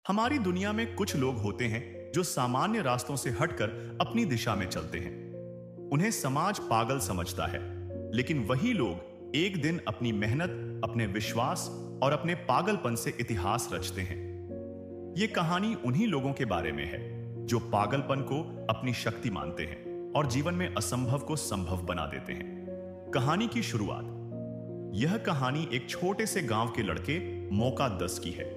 हमारी दुनिया में कुछ लोग होते हैं जो सामान्य रास्तों से हटकर अपनी दिशा में चलते हैं। उन्हें समाज पागल समझता है, लेकिन वही लोग एक दिन अपनी मेहनत, अपने विश्वास और अपने पागलपन से इतिहास रचते हैं। ये कहानी उन्हीं लोगों के बारे में है जो पागलपन को अपनी शक्ति मानते हैं और जीवन में असंभव को संभव बना देते हैं। कहानी की शुरुआत। यह कहानी एक छोटे से गांव के लड़के मोकाद्दस की है।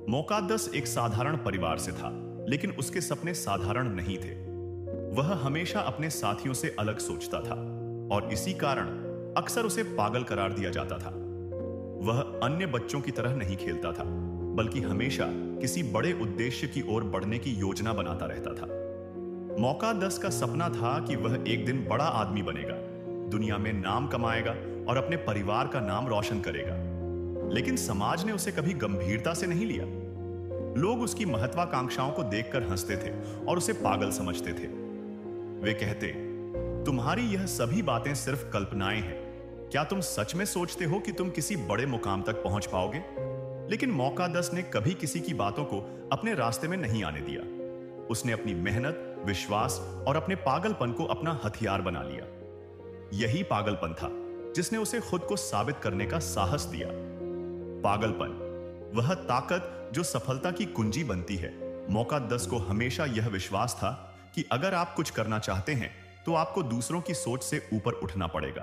मोकाद्दस एक साधारण परिवार से था, लेकिन उसके सपने साधारण नहीं थे। वह हमेशा अपने साथियों से अलग सोचता था और इसी कारण अक्सर उसे पागल करार दिया जाता था। वह अन्य बच्चों की तरह नहीं खेलता था, बल्कि हमेशा किसी बड़े उद्देश्य की ओर बढ़ने की योजना बनाता रहता था। मोकाद्दस का सपना था कि वह एक दिन बड़ा आदमी बनेगा, दुनिया में नाम कमाएगा और अपने परिवार का नाम रोशन करेगा। लेकिन समाज ने उसे कभी गंभीरता से नहीं लिया। लोग उसकी महत्वाकांक्षाओं को देखकर हंसते थे और उसे पागल समझते थे। वे कहते, तुम्हारी यह सभी बातें सिर्फ कल्पनाएं हैं। क्या तुम सच में सोचते हो कि तुम किसी बड़े मुकाम तक पहुंच पाओगे? लेकिन मोकाद्दस ने कभी किसी की बातों को अपने रास्ते में नहीं आने दिया। उसने अपनी मेहनत, विश्वास और अपने पागलपन को अपना हथियार बना लिया। यही पागलपन था जिसने उसे खुद को साबित करने का साहस दिया। पागलपन, वह ताकत जो सफलता की कुंजी बनती है। मोकाद्दस को हमेशा यह विश्वास था कि अगर आप कुछ करना चाहते हैं तो आपको दूसरों की सोच से ऊपर उठना पड़ेगा।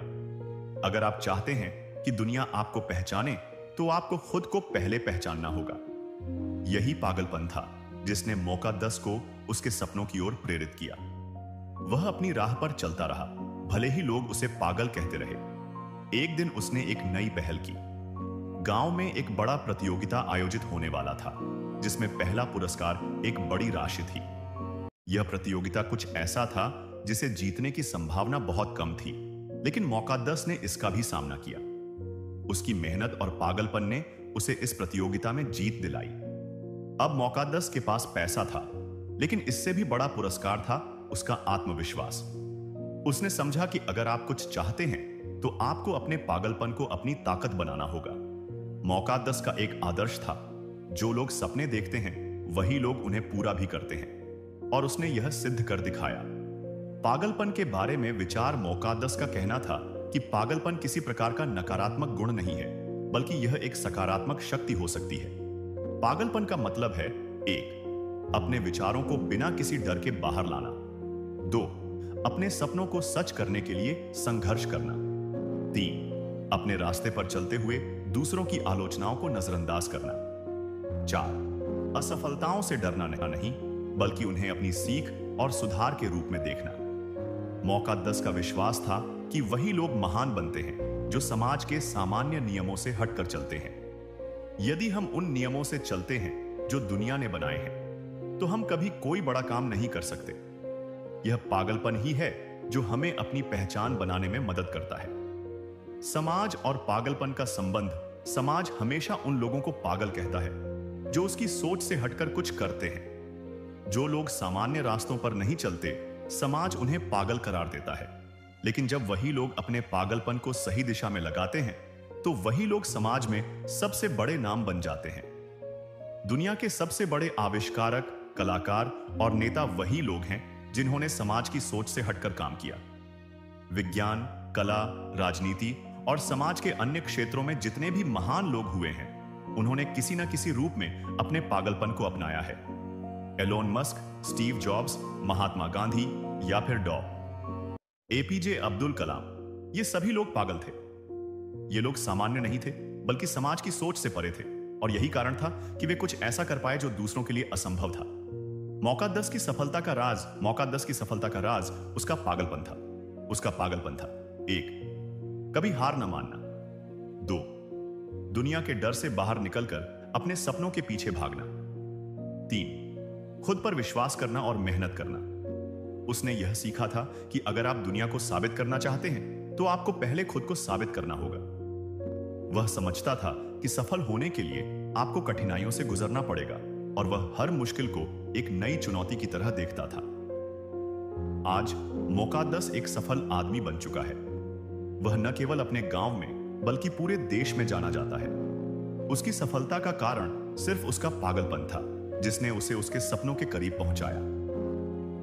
अगर आप चाहते हैं कि दुनिया आपको पहचाने तो आपको खुद को पहले पहचानना होगा। यही पागलपन था जिसने मोकाद्दस को उसके सपनों की ओर प्रेरित किया। वह अपनी राह पर चलता रहा, भले ही लोग उसे पागल कहते रहे। एक दिन उसने एक नई पहल की। गांव में एक बड़ा प्रतियोगिता आयोजित होने वाला था, जिसमें पहला पुरस्कार एक बड़ी राशि थी। यह प्रतियोगिता कुछ ऐसा था जिसे जीतने की संभावना बहुत कम थी, लेकिन मोकाद्दस ने इसका भी सामना किया। उसकी मेहनत और पागलपन ने उसे इस प्रतियोगिता में जीत दिलाई। अब मोकाद्दस के पास पैसा था, लेकिन इससे भी बड़ा पुरस्कार था उसका आत्मविश्वास। उसने समझा कि अगर आप कुछ चाहते हैं तो आपको अपने पागलपन को अपनी ताकत बनाना होगा। मोकाद्दस का एक आदर्श था, जो लोग सपने देखते हैं वही लोग उन्हें पूरा भी करते हैं, और उसने यह सिद्ध कर दिखाया। पागलपन के बारे में विचार मोकाद्दस का कहना था कि पागलपन किसी प्रकार का नकारात्मक गुण नहीं है, बल्कि यह एक सकारात्मक शक्ति हो सकती है। पागलपन का मतलब है 1. अपने विचारों को बिना किसी डर के बाहर लाना। 2. अपने सपनों को सच करने के लिए संघर्ष करना। 3. अपने रास्ते पर चलते हुए दूसरों की आलोचनाओं को नजरअंदाज करना। 4. असफलताओं से डरना नहीं, बल्कि उन्हें अपनी सीख और सुधार के रूप में देखना। मोकाद्दस का विश्वास था कि वही लोग महान बनते हैं जो समाज के सामान्य नियमों से हटकर चलते हैं। यदि हम उन नियमों से चलते हैं जो दुनिया ने बनाए हैं, तो हम कभी कोई बड़ा काम नहीं कर सकते। यह पागलपन ही है जो हमें अपनी पहचान बनाने में मदद करता है। समाज और पागलपन का संबंध। समाज हमेशा उन लोगों को पागल कहता है जो उसकी सोच से हटकर कुछ करते हैं। जो लोग सामान्य रास्तों पर नहीं चलते, समाज उन्हें पागल करार देता है। लेकिन जब वही लोग अपने पागलपन को सही दिशा में लगाते हैं, तो वही लोग समाज में सबसे बड़े नाम बन जाते हैं। दुनिया के सबसे बड़े आविष्कारक, कलाकार और नेता वही लोग हैं जिन्होंने समाज की सोच से हटकर काम किया। विज्ञान, कला, राजनीति और समाज के अन्य क्षेत्रों में जितने भी महान लोग हुए हैं, उन्होंने किसी न किसी रूप में अपने पागलपन को अपनाया है। Elon Musk, Steve jobs, Mahatma Gandhi या फिर डॉ. एपीजे अब्दुल कलाम, ये सभी लोग पागल थे। ये लोग सामान्य नहीं थे, बल्कि समाज की सोच से परे थे, और यही कारण था कि वे कुछ ऐसा कर पाए जो दूसरों के लिए असंभव था। मोकाद्दस की सफलता का राज उसका पागलपन था। उसका पागलपन था 1. कभी हार न मानना। 2. दुनिया के डर से बाहर निकलकर अपने सपनों के पीछे भागना। 3. खुद पर विश्वास करना और मेहनत करना। उसने यह सीखा था कि अगर आप दुनिया को साबित करना चाहते हैं तो आपको पहले खुद को साबित करना होगा। वह समझता था कि सफल होने के लिए आपको कठिनाइयों से गुजरना पड़ेगा, और वह हर मुश्किल को एक नई चुनौती की तरह देखता था। आज मोकाद्दस एक सफल आदमी बन चुका है। वह न केवल अपने गांव में बल्कि पूरे देश में जाना जाता है। उसकी सफलता का कारण सिर्फ उसका पागलपन था, जिसने उसे उसके सपनों के करीब पहुंचाया।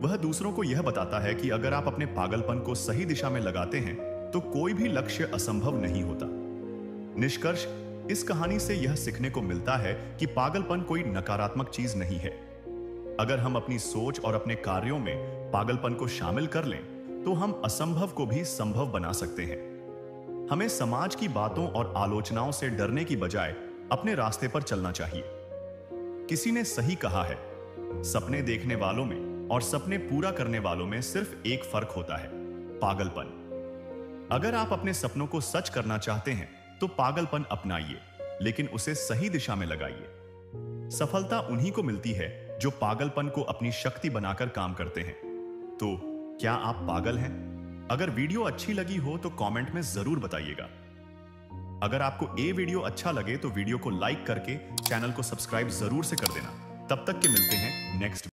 वह दूसरों को यह बताता है कि अगर आप अपने पागलपन को सही दिशा में लगाते हैं तो कोई भी लक्ष्य असंभव नहीं होता। निष्कर्ष, इस कहानी से यह सीखने को मिलता है कि पागलपन कोई नकारात्मक चीज नहीं है। अगर हम अपनी सोच और अपने कार्यों में पागलपन को शामिल कर लें तो हम असंभव को भी संभव बना सकते हैं। हमें समाज की बातों और आलोचनाओं से डरने की बजाय अपने रास्ते पर चलना चाहिए। किसी ने सही कहा है, सपने देखने वालों में और सपने पूरा करने वालों में सिर्फ एक फर्क होता है, पागलपन। अगर आप अपने सपनों को सच करना चाहते हैं तो पागलपन अपनाइए, लेकिन उसे सही दिशा में लगाइए। सफलता उन्हीं को मिलती है जो पागलपन को अपनी शक्ति बनाकर काम करते हैं। तो क्या आप पागल हैं? अगर वीडियो अच्छी लगी हो तो कमेंट में जरूर बताइएगा। अगर आपको ये वीडियो अच्छा लगे तो वीडियो को लाइक करके चैनल को सब्सक्राइब जरूर से कर देना। तब तक के मिलते हैं नेक्स्ट